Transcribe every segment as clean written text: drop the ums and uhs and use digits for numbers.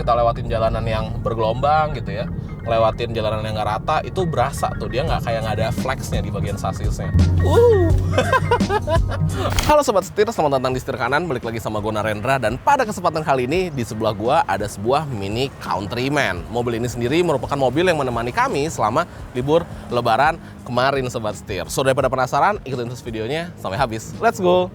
kita lewatin jalanan yang bergelombang gitu ya, lewatin jalanan yang nggak rata, itu berasa tuh dia nggak ada flexnya di bagian sasisnya. Halo Sobat Setir, selamat datang di Setir Kanan. Balik lagi sama gue Narendra. Dan pada kesempatan kali ini di sebelah gue ada sebuah Mini Countryman. Mobil ini sendiri merupakan mobil yang menemani kami selama libur lebaran kemarin Sobat Setir. So daripada penasaran, ikutin terus videonya sampai habis. Let's go!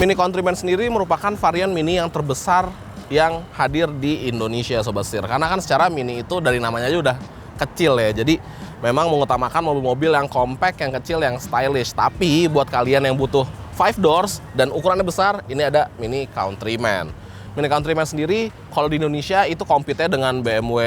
Mini Countryman sendiri merupakan varian Mini yang terbesar yang hadir di Indonesia Sobat Setir. Karena kan secara Mini itu dari namanya aja udah kecil ya. Jadi memang mengutamakan mobil-mobil yang compact, yang kecil, yang stylish. Tapi buat kalian yang butuh 5 doors dan ukurannya besar, ini ada Mini Countryman. Mini Countryman sendiri kalau di Indonesia itu compete-nya dengan BMW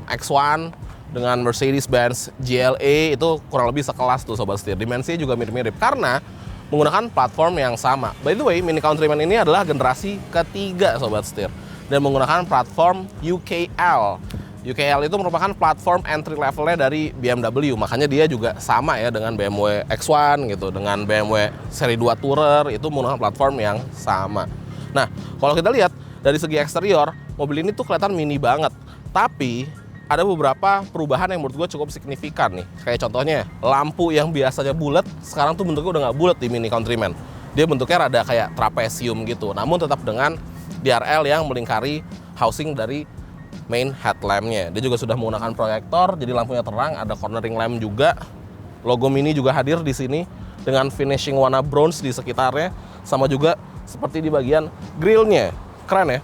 X1, dengan Mercedes-Benz GLA, itu kurang lebih sekelas tuh Sobat Setir. Dimensinya juga mirip-mirip karena menggunakan platform yang sama. By the way, Mini Countryman ini adalah generasi ketiga Sobat Setir dan menggunakan platform UKL. UKL itu merupakan platform entry levelnya dari BMW, makanya dia juga sama ya dengan BMW X1 gitu, dengan BMW seri 2 Tourer itu menggunakan platform yang sama. Nah, kalau kita lihat dari segi eksterior, mobil ini tuh kelihatan mini banget, tapi ada beberapa perubahan yang menurut gue cukup signifikan nih. Kayak contohnya, lampu yang biasanya bulat, sekarang tuh bentuknya udah nggak bulat di Mini Countryman. Dia bentuknya rada kayak trapesium gitu, namun tetap dengan DRL yang melingkari housing dari main headlampnya. Dia juga sudah menggunakan proyektor, jadi lampunya terang, ada cornering lamp juga. Logo Mini juga hadir di sini dengan finishing warna bronze di sekitarnya, sama juga seperti di bagian grillnya. Keren ya,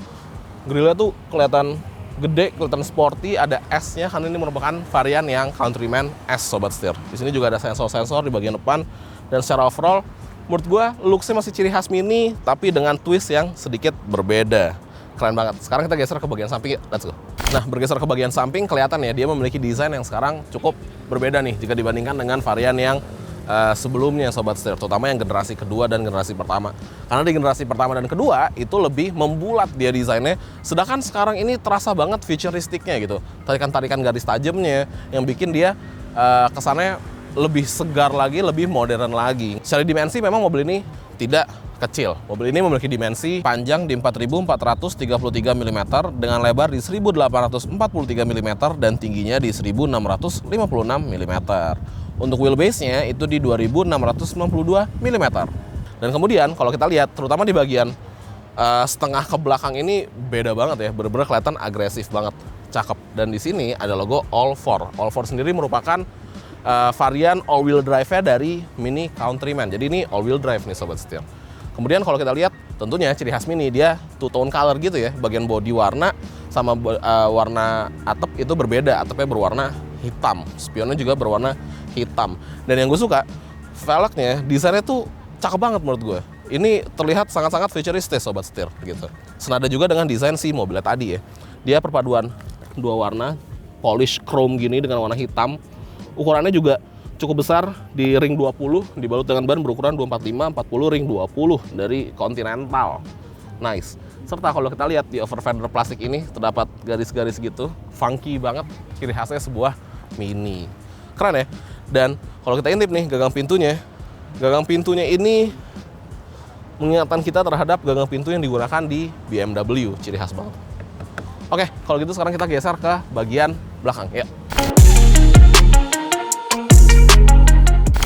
grillnya tuh kelihatan gede, kelihatan sporty, ada S-nya karena ini merupakan varian yang Countryman S Sobat Setir. Di sini juga ada sensor-sensor di bagian depan dan secara overall menurut gua looks-nya masih ciri khas Mini tapi dengan twist yang sedikit berbeda. Keren banget. Sekarang kita geser ke bagian samping, let's go. Nah, bergeser ke bagian samping kelihatan ya dia memiliki desain yang sekarang cukup berbeda nih jika dibandingkan dengan varian yang sebelumnya Sobat Setir, terutama yang generasi kedua dan generasi pertama. Karena di generasi pertama dan kedua itu lebih membulat dia desainnya, sedangkan sekarang ini terasa banget futuristiknya gitu. Tarikan-tarikan garis tajamnya yang bikin dia kesannya lebih segar lagi, lebih modern lagi. Secara dimensi memang mobil ini tidak kecil. Mobil ini memiliki dimensi panjang di 4.433 mm dengan lebar di 1.843 mm dan tingginya di 1.656 mm. Untuk wheelbase-nya itu di 2.692 mm. Dan kemudian kalau kita lihat terutama di bagian setengah ke belakang ini beda banget ya, benar-benar kelihatan agresif banget, cakep. Dan di sini ada logo All4. All4 sendiri merupakan varian all-wheel drive-nya dari Mini Countryman. Jadi ini all-wheel drive nih Sobat Setir. Kemudian kalau kita lihat tentunya ciri khas Mini dia two-tone color gitu ya. Bagian bodi warna sama warna atap itu berbeda. Atapnya berwarna hitam, spionnya juga berwarna hitam. Dan yang gue suka, velgnya, desainnya tuh cakep banget menurut gue. Ini terlihat sangat-sangat futuristis Sobat Setir gitu. Senada juga dengan desain si mobilnya tadi ya. Dia perpaduan dua warna, polish chrome gini dengan warna hitam. Ukurannya juga cukup besar di ring 20, dibalut dengan ban berukuran 245/40 ring 20 dari Continental. Nice. Serta kalau kita lihat di over fender plastik ini terdapat garis-garis gitu, funky banget, ciri khasnya sebuah Mini. Keren ya. Dan kalau kita intip nih gagang pintunya ini mengingatkan kita terhadap gagang pintu yang digunakan di BMW, ciri khas banget. Oke, kalau gitu sekarang kita geser ke bagian belakang ya.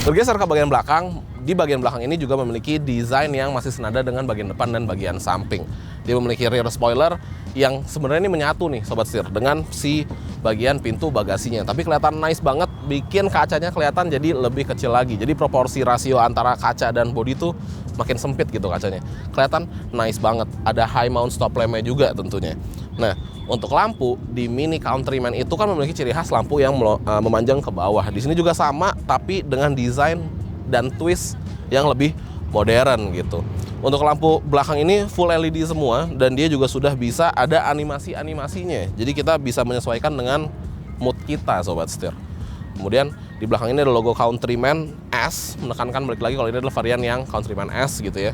Bergeser ke bagian belakang, di bagian belakang ini juga memiliki desain yang masih senada dengan bagian depan dan bagian samping. Dia memiliki rear spoiler yang sebenarnya ini menyatu nih Sobat Setir dengan si bagian pintu bagasinya. Tapi kelihatan nice banget, bikin kacanya kelihatan jadi lebih kecil lagi. Jadi proporsi rasio antara kaca dan bodi tuh makin sempit gitu kacanya. Kelihatan nice banget. Ada high mount stop lamp-nya juga tentunya. Nah, untuk lampu di Mini Countryman itu kan memiliki ciri khas lampu yang memanjang ke bawah. Di sini juga sama, tapi dengan desain dan twist yang lebih modern gitu. Untuk lampu belakang ini full LED semua dan dia juga sudah bisa ada animasi-animasinya. Jadi kita bisa menyesuaikan dengan mood kita Sobat Setir. Kemudian di belakang ini ada logo Countryman S, menekankan balik lagi kalau ini adalah varian yang Countryman S gitu ya.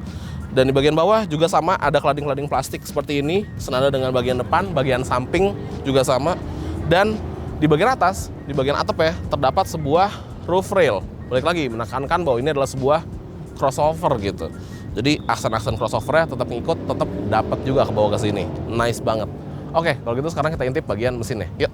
Dan di bagian bawah juga sama, ada cladding-cladding plastik seperti ini, senada dengan bagian depan, bagian samping juga sama. Dan di bagian atas, di bagian atap ya, terdapat sebuah roof rail. Balik lagi menekankan bahwa ini adalah sebuah crossover gitu. Jadi aksen-aksen crossovernya tetap ngikut, tetap dapat juga ke bawah ke sini. Nice banget. Oke, kalau gitu sekarang kita intip bagian mesinnya. Yuk.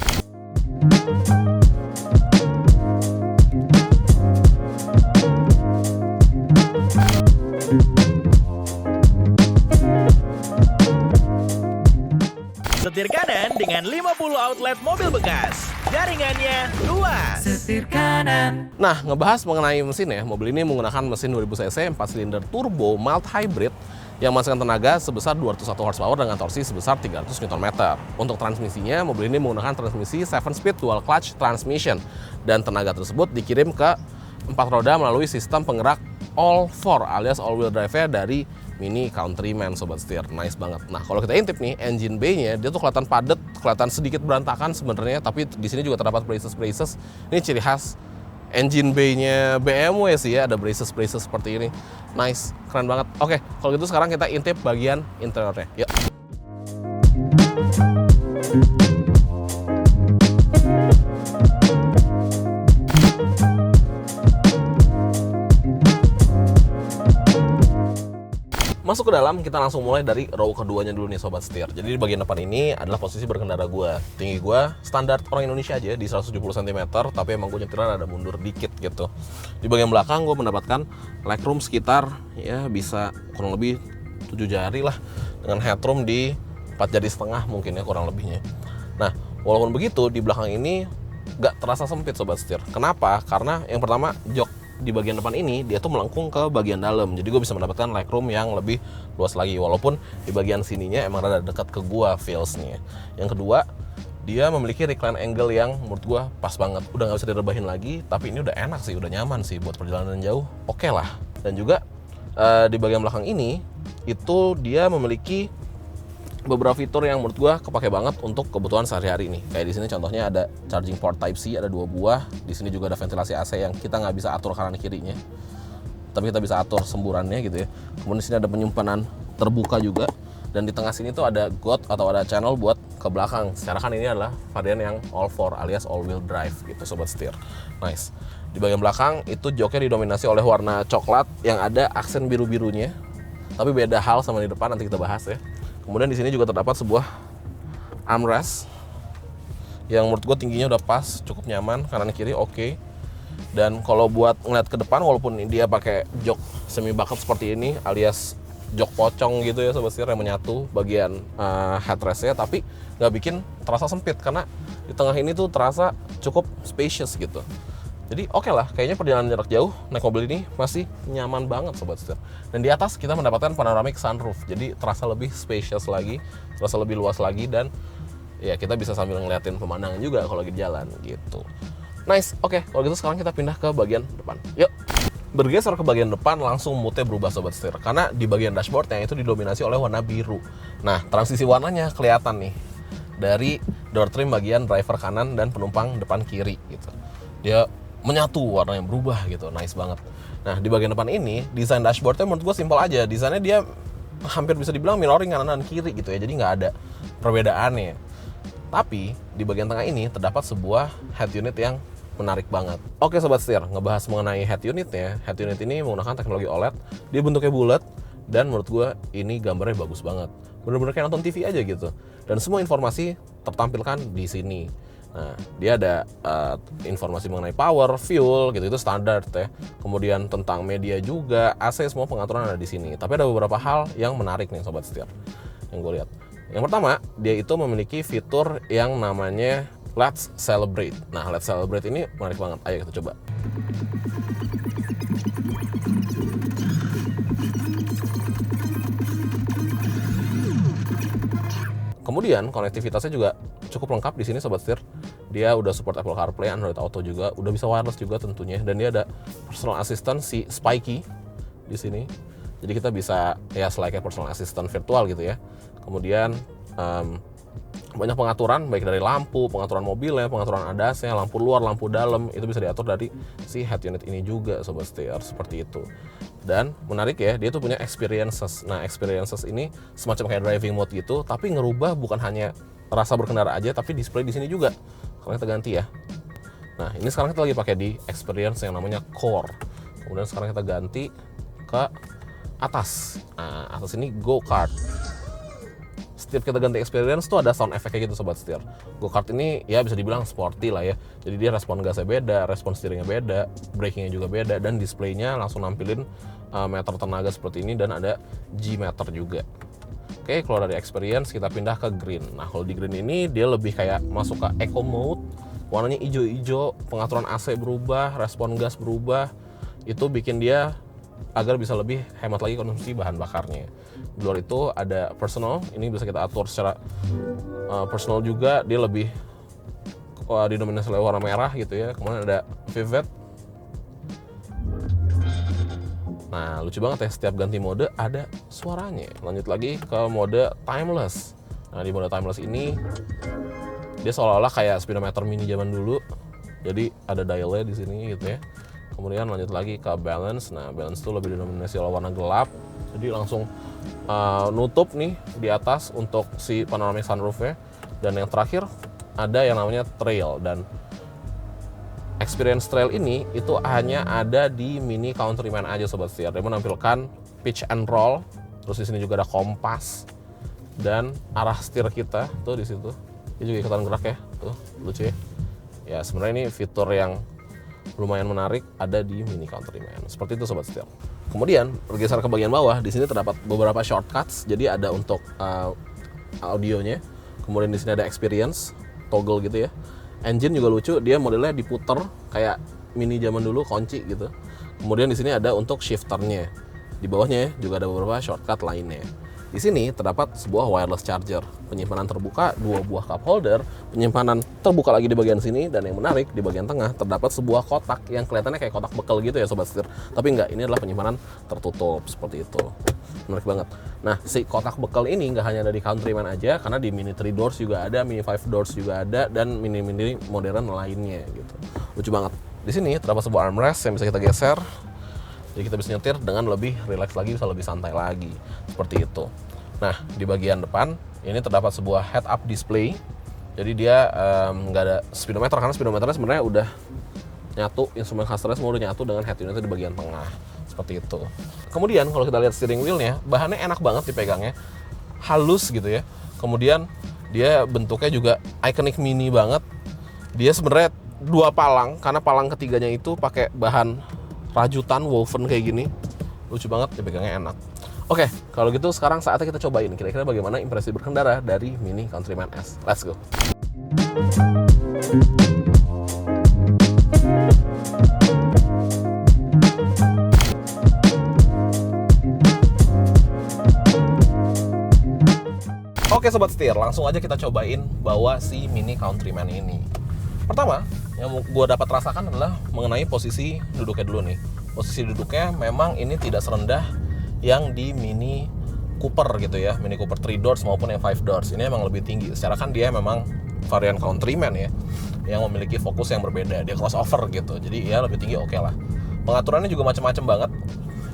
Setir kanan dengan 50 outlet mobil bekas. Jaringannya luas. Setir kanan. Nah, ngebahas mengenai mesin ya. Mobil ini menggunakan mesin 2000 cc 4 silinder turbo mild hybrid yang menghasilkan tenaga sebesar 201 horsepower dengan torsi sebesar 300 Nm. Untuk transmisinya, mobil ini menggunakan transmisi 7-speed dual clutch transmission dan tenaga tersebut dikirim ke 4 roda melalui sistem penggerak all-4 alias all-wheel drive-nya dari Mini Countryman Sobat Setir. Nice banget. Nah, kalau kita intip nih, engine bay-nya dia tuh kelihatan padat, kelihatan sedikit berantakan sebenarnya, tapi di sini juga terdapat braces. Ini ciri khas engine bay-nya BMW sih ya, ada braces seperti ini. Nice, keren banget. Oke, kalau gitu sekarang kita intip bagian interiornya. Yuk. Masuk ke dalam, kita langsung mulai dari row keduanya dulu nih Sobat Setir. Jadi di bagian depan ini adalah posisi berkendara gue. Tinggi gue standar orang Indonesia aja di 170 cm, tapi emang gue nyetirnya ada mundur dikit gitu. Di bagian belakang gue mendapatkan legroom sekitar ya bisa kurang lebih 7 jari lah, dengan headroom di 4 jari setengah mungkin ya kurang lebihnya. Nah, walaupun begitu di belakang ini gak terasa sempit Sobat Setir. Kenapa? Karena yang pertama jok di bagian depan ini dia tuh melengkung ke bagian dalam, jadi gue bisa mendapatkan legroom yang lebih luas lagi, walaupun di bagian sininya emang rada dekat ke gua feelsnya. Yang kedua, dia memiliki recline angle yang menurut gua pas banget, udah nggak bisa direbahin lagi, tapi ini udah enak sih, udah nyaman sih buat perjalanan jauh, oke lah. Dan juga di bagian belakang ini itu dia memiliki beberapa fitur yang menurut gua kepake banget untuk kebutuhan sehari-hari nih. Kayak di sini contohnya ada charging port Type C, ada 2 buah. Di sini juga ada ventilasi AC yang kita nggak bisa atur kanan kirinya, tapi kita bisa atur semburannya gitu ya. Kemudian di sini ada penyimpanan terbuka juga, dan di tengah sini tuh ada got atau ada channel buat ke belakang. Secara kan ini adalah varian yang all-4 alias all-wheel drive gitu Sobat Setir. Nice. Di bagian belakang itu joknya didominasi oleh warna coklat yang ada aksen biru-birunya, tapi beda hal sama di depan, nanti kita bahas ya. Kemudian di sini juga terdapat sebuah armrest yang menurut gue tingginya udah pas, cukup nyaman, kanan kiri oke. Dan kalau buat ngeliat ke depan, walaupun dia pakai jok semi bucket seperti ini alias jok pocong gitu ya Sobat Setir, yang menyatu bagian headrestnya, tapi nggak bikin terasa sempit karena di tengah ini tuh terasa cukup spacious gitu. Jadi oke lah, kayaknya perjalanan jarak jauh naik mobil ini masih nyaman banget Sobat Setir. Dan di atas kita mendapatkan panoramic sunroof, jadi terasa lebih spacious lagi, terasa lebih luas lagi, dan ya kita bisa sambil ngeliatin pemandangan juga kalau lagi jalan gitu. Nice, oke, kalau gitu sekarang kita pindah ke bagian depan. Yuk. Bergeser ke bagian depan, langsung moodnya berubah Sobat Setir, karena di bagian dashboard yang itu didominasi oleh warna biru. Nah, transisi warnanya kelihatan nih dari door trim bagian driver kanan dan penumpang depan kiri gitu. Dia menyatu, warnanya berubah gitu, nice banget. Nah, di bagian depan ini desain dashboardnya menurut gue simpel aja. Desainnya dia hampir bisa dibilang mirroring kanan dan kiri gitu ya, jadi nggak ada perbedaannya. Tapi di bagian tengah ini terdapat sebuah head unit yang menarik banget. Oke Sobat Setir, ngebahas mengenai head unitnya. Head unit ini menggunakan teknologi OLED, dia bentuknya bulat, dan menurut gue ini gambarnya bagus banget. Bener-bener kayak nonton TV aja gitu. Dan semua informasi tertampilkan di sini. Nah, dia ada informasi mengenai power, fuel, gitu itu standar ya. Kemudian tentang media juga, AC, semua pengaturan ada di sini. Tapi ada beberapa hal yang menarik nih Sobat Setir, yang gue lihat. Yang pertama, dia itu memiliki fitur yang namanya Let's Celebrate. Nah, Let's Celebrate ini menarik banget. Ayo kita coba. Kemudian konektivitasnya juga cukup lengkap di sini Sobat Setir. Dia udah support Apple CarPlay, Android Auto juga, udah bisa wireless juga tentunya, dan dia ada personal assistant si Spikey di sini. Jadi kita bisa ya kayak personal assistant virtual gitu ya. Kemudian banyak pengaturan baik dari lampu, pengaturan mobilnya, pengaturan ADAS-nya, lampu luar, lampu dalam, itu bisa diatur dari si head unit ini juga Sobat Setir, seperti itu. Dan menarik ya, dia tuh punya experiences. Nah, experiences ini semacam kayak driving mode gitu, tapi ngerubah bukan hanya rasa berkendara aja, tapi display di sini juga. Kalau kita ganti ya. Nah, ini sekarang kita lagi pakai di experience yang namanya Core. Kemudian sekarang kita ganti ke atas. Nah, atas ini Go-Kart. Setiap kita ganti experience tuh ada sound effect kayak gitu Sobat Setir. Go-Kart ini ya bisa dibilang sporty lah ya. Jadi dia respon gasnya beda, respon steeringnya beda, brakingnya juga beda, dan displaynya langsung nampilin meter tenaga seperti ini, dan ada G-meter juga. Oke, keluar dari experience kita pindah ke green. Nah, kalau di green ini dia lebih kayak masuk ke eco mode. Warnanya hijau-hijau, pengaturan AC berubah, respon gas berubah. Itu bikin dia agar bisa lebih hemat lagi konsumsi bahan bakarnya. Di luar itu ada personal, ini bisa kita atur secara personal juga, dia lebih didominasi oleh warna merah gitu ya. Kemudian ada Vivid. Nah, lucu banget ya, setiap ganti mode ada suaranya. Lanjut lagi ke mode timeless. Nah, di mode timeless ini dia seolah-olah kayak speedometer mini zaman dulu. Jadi ada dialnya di sini gitu ya. Kemudian lanjut lagi ke balance. Nah, balance itu lebih didominasi oleh warna gelap. Jadi langsung nutup nih di atas untuk si panoramic sunroofnya. Dan yang terakhir ada yang namanya trail. Dan experience trail ini itu hanya ada di Mini Countryman aja Sobat Setir. Dia menampilkan pitch and roll. Terus di sini juga ada kompas dan arah setir kita tuh di situ. Dia juga ikutan gerak ya. Tuh, lucu ya. Ya, sebenarnya ini fitur yang lumayan menarik ada di Mini Countryman. Seperti itu Sobat Setir. Kemudian bergeser ke bagian bawah, di sini terdapat beberapa shortcuts. Jadi ada untuk audionya. Kemudian di sini ada experience, toggle gitu ya. Engine juga lucu, dia modelnya diputer kayak Mini zaman dulu, kunci gitu. Kemudian di sini ada untuk shifternya. Di bawahnya juga ada beberapa shortcut lainnya. Di sini terdapat sebuah wireless charger, penyimpanan terbuka, 2 buah cup holder, penyimpanan terbuka lagi di bagian sini, dan yang menarik di bagian tengah terdapat sebuah kotak yang kelihatannya kayak kotak bekal gitu ya Sobat Setir. Tapi enggak, ini adalah penyimpanan tertutup seperti itu. Menarik banget. Nah, si kotak bekal ini nggak hanya ada di Countryman aja, karena di Mini 3 doors juga ada, Mini 5 doors juga ada, dan Mini modern lainnya gitu. Lucu banget. Di sini terdapat sebuah armrest yang bisa kita geser. Jadi kita bisa nyetir dengan lebih relax lagi, bisa lebih santai lagi. Seperti itu. Nah, di bagian depan ini terdapat sebuah head-up display. Jadi dia nggak ada speedometer, karena speedometernya sebenarnya udah nyatu, instrumen clusternya semua udah nyatu dengan head unitnya di bagian tengah. Seperti itu. Kemudian kalau kita lihat steering wheelnya, bahannya enak banget dipegangnya. Halus gitu ya. Kemudian dia bentuknya juga iconic Mini banget. Dia sebenarnya 2 palang, karena palang ketiganya itu pakai bahan rajutan woven kayak gini. Lucu banget, dipegangnya enak. Oke, kalau gitu sekarang saatnya kita cobain kira-kira bagaimana impresi berkendara dari Mini Countryman S. Let's go. Oke Sobat Setir, langsung aja kita cobain bawa si Mini Countryman ini. Pertama, yang gue dapat rasakan adalah mengenai posisi duduknya dulu nih. Posisi duduknya memang ini tidak serendah yang di Mini Cooper gitu ya, Mini Cooper 3 doors maupun yang 5 doors. Ini emang lebih tinggi. Secara kan dia memang varian Countryman ya, yang memiliki fokus yang berbeda. Dia crossover gitu, jadi ya lebih tinggi oke lah. Pengaturannya juga macam-macam banget.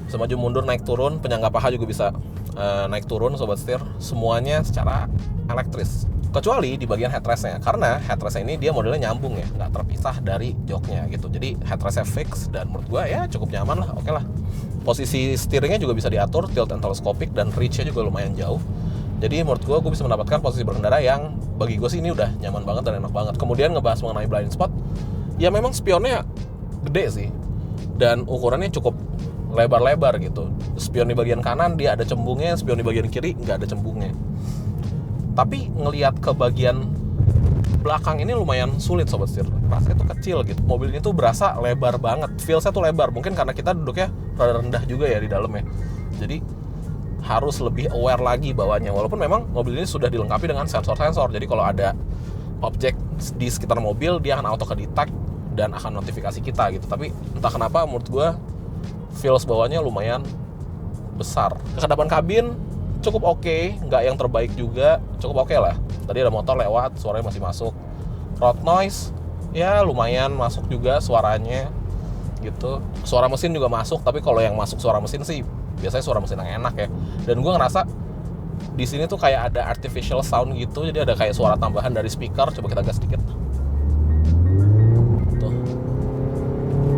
Bisa maju mundur, naik turun, penyangga paha juga bisa naik turun Sobat Setir. Semuanya secara elektris. Kecuali di bagian headrestnya, karena headrestnya ini dia modelnya nyambung ya, nggak terpisah dari joknya gitu. Jadi headrestnya fix dan menurut gua ya cukup nyaman lah, oke lah. Posisi steeringnya juga bisa diatur, tilt and telescopic, dan reach-nya juga lumayan jauh. Jadi menurut gua bisa mendapatkan posisi berkendara yang bagi gue sih ini udah nyaman banget dan enak banget. Kemudian ngebahas mengenai blind spot, ya memang spionnya gede sih, dan ukurannya cukup lebar-lebar gitu. Spion di bagian kanan dia ada cembungnya, spion di bagian kiri nggak ada cembungnya. Tapi ngelihat ke bagian belakang ini lumayan sulit Sobat Setir. Rasanya tuh kecil gitu. Mobil ini tuh berasa lebar banget. Feel-nya tuh lebar. Mungkin karena kita duduknya rada rendah juga ya di dalamnya. Jadi harus lebih aware lagi bawahnya. Walaupun memang mobil ini sudah dilengkapi dengan sensor-sensor. Jadi kalau ada objek di sekitar mobil, dia akan auto ke-detect dan akan notifikasi kita gitu. Tapi entah kenapa menurut gue feels bawahnya lumayan besar. Kekedapan kabin cukup oke, nggak yang terbaik juga, cukup oke lah. Tadi ada motor lewat, suaranya masih masuk. Road noise, ya lumayan masuk juga suaranya gitu. Suara mesin juga masuk, tapi kalau yang masuk suara mesin sih biasanya suara mesin yang enak ya. Dan gue ngerasa di sini tuh kayak ada artificial sound gitu, jadi ada kayak suara tambahan dari speaker. Coba kita gas sedikit. Tuh.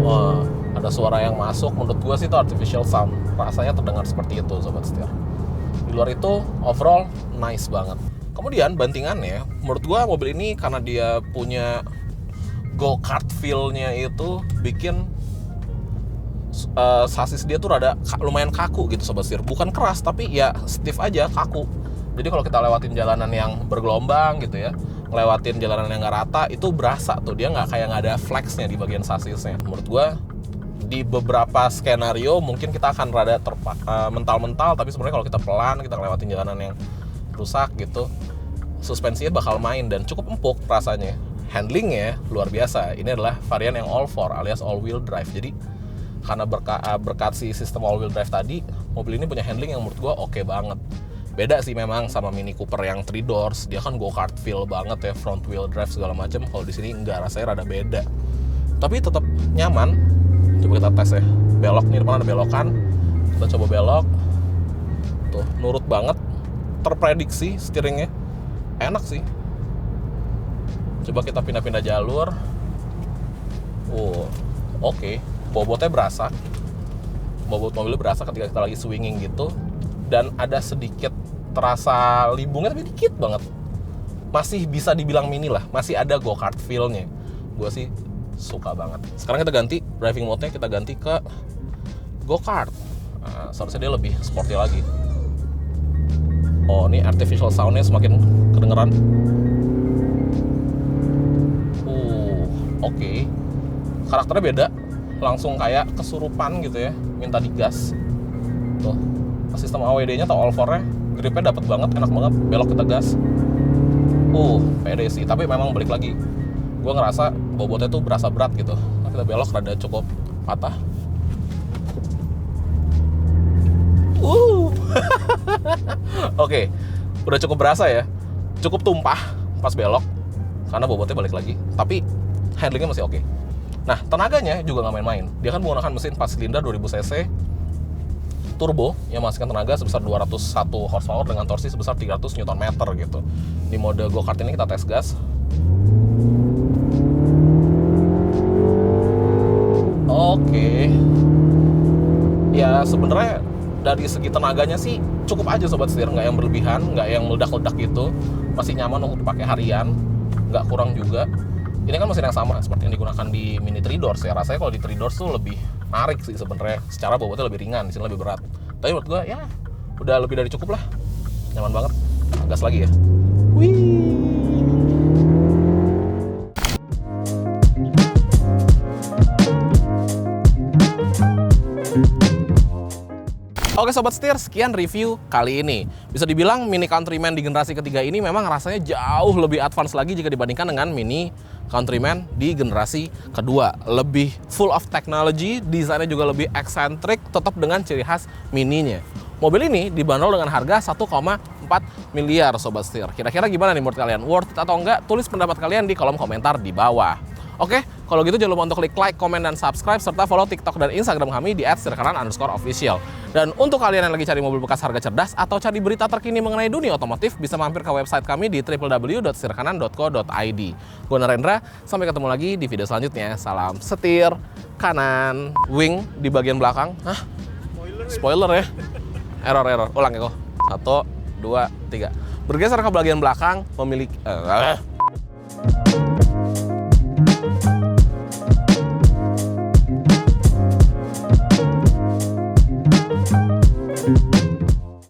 Wah, ada suara yang masuk, menurut gue sih itu artificial sound. Rasanya terdengar seperti itu Sobat Setir. Di luar itu overall nice banget. Kemudian bantingannya, menurut gue mobil ini karena dia punya go-kart feel-nya itu bikin sasis dia tuh lumayan kaku gitu Sobat Setir. Bukan keras tapi ya stiff aja, kaku. Jadi kalau kita lewatin jalanan yang bergelombang gitu ya, ngelewatin jalanan yang nggak rata, itu berasa tuh dia nggak ada flexnya di bagian sasisnya. Menurut gue di beberapa skenario mungkin kita akan rada mental-mental, tapi sebenarnya kalau kita pelan, kita ngelewatin jalanan yang rusak gitu, suspensinya bakal main dan cukup empuk rasanya. Handlingnya luar biasa. Ini adalah varian yang all-4 alias all-wheel drive. Jadi karena berkat si sistem all-wheel drive tadi, mobil ini punya handling yang menurut gue oke banget. Beda sih memang sama Mini Cooper yang 3 doors, dia kan go-kart feel banget ya, front wheel drive segala macam. Kalau di sini enggak, rasanya rada beda. Tapi tetap nyaman. Coba kita tes ya. Belok nih, depan ada belokan. Kita coba belok. Tuh, nurut banget. Terprediksi steeringnya. Enak sih. Coba kita pindah-pindah jalur. Oke. Bobotnya berasa. Bobot mobilnya berasa ketika kita lagi swinging gitu. Dan ada sedikit terasa limbungnya, tapi dikit banget. Masih bisa dibilang mini lah, masih ada go-kart feel-nya. Gue sih suka banget. Sekarang kita ganti driving mode-nya, kita ganti ke go-kart. Nah, seharusnya dia lebih sporty lagi. Oh, ini artificial sound-nya semakin kedengeran. Oke. Karakternya beda, langsung kayak kesurupan gitu ya, minta digas. Tuh. Sistem AWD-nya atau all-4-nya, gripnya dapet banget, enak banget, belok kita gas. Pede sih, tapi memang balik lagi, gue ngerasa bobotnya tuh berasa berat gitu. Nah, kita belok rada cukup patah. Oke, udah cukup berasa ya, cukup tumpah pas belok, karena bobotnya balik lagi, tapi handlingnya masih oke. Nah, tenaganya juga nggak main-main. Dia kan menggunakan mesin 4 silinder 2000 cc turbo yang menghasilkan tenaga sebesar 201 horsepower dengan torsi sebesar 300 Nm gitu. Di mode go-kart ini kita tes gas. Oke. Ya sebenarnya dari segi tenaganya sih cukup aja Sobat Setir, nggak yang berlebihan, nggak yang meledak-ledak gitu. Masih nyaman untuk dipakai harian, nggak kurang juga. Ini kan mesin yang sama seperti yang digunakan di Mini 3 doors ya. Rasanya kalau di 3 doors tuh lebih narik sih sebenarnya. Secara bobotnya lebih ringan, di sini lebih berat. Tapi menurut gue ya udah lebih dari cukup lah. Nyaman banget. Gas lagi ya. Wih. Oke Sobat Setir, sekian review kali ini. Bisa dibilang Mini Countryman di generasi ketiga ini memang rasanya jauh lebih advance lagi jika dibandingkan dengan Mini Countryman di generasi kedua. Lebih full of technology, desainnya juga lebih eksentrik, tetap dengan ciri khas mininya. Mobil ini dibanderol dengan harga 1,4 miliar Sobat Setir. Kira-kira gimana nih menurut kalian? Worth it atau enggak? Tulis pendapat kalian di kolom komentar di bawah. Oke, kalau gitu jangan lupa untuk klik like, komen, dan subscribe, serta follow TikTok dan Instagram kami di @setirkanan_official. Dan untuk kalian yang lagi cari mobil bekas harga cerdas atau cari berita terkini mengenai dunia otomotif, bisa mampir ke website kami di www.setirkanan.co.id. Gue Narendra, sampai ketemu lagi di video selanjutnya. Salam setir kanan. Wing di bagian belakang. Hah? Spoiler ya? Error. Ulang ya kok. 1, 2, 3. Bergeser ke bagian belakang, memiliki...